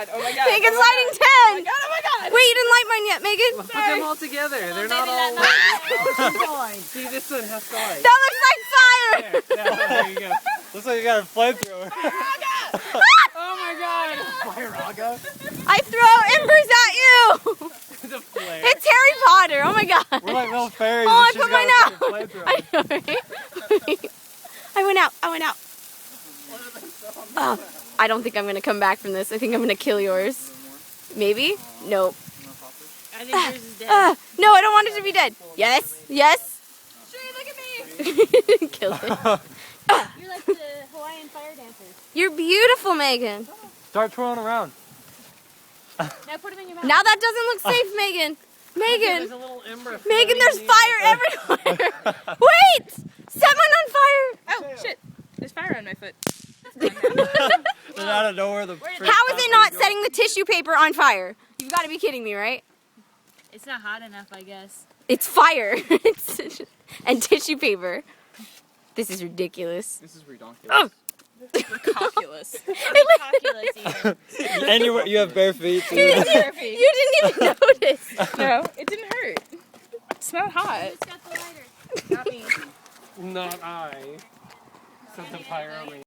god, oh my god. Megan's oh my lighting 10! god. Oh my god, oh my god. Wait, you didn't light mine yet, Megan. Put them all together. They're not all. See, this one has to light. That looks like fire! There you go. Looks like you got a flamethrower. Oh my god. Fire Raga. I throw embers at you! The flare. It's Harry Potter, oh my god. We're like little fairies. Oh, and I she's put got mine a out. fucking flamethrower. I know, right? I went out. Oh, I don't think I'm gonna come back from this. I think I'm gonna kill yours. Maybe? Nope. I think yours is dead. No, I don't want it to be dead. Yes, yes. Shay, look at me. Killed it. You're like the Hawaiian fire dancers. You're beautiful, Megan. Start twirling around. Now put them in your mouth. Now that doesn't look safe, Megan. There's Megan. a little ember. Megan, there's fire everywhere. Wait! Set mine on fire. Oh shit. There's fire on my foot. Then out of nowhere, the How is it not setting the tissue paper on fire? You've got to be kidding me, right? It's not hot enough, I guess. It's fire. And tissue paper. This is ridiculous. This is ridiculous. Oh. Calculus. Calculus even. And you have bare feet. Too. You didn't even notice. No, it didn't hurt. It's not hot. Who's got the lighter? Not me. Not I. Set the fire over.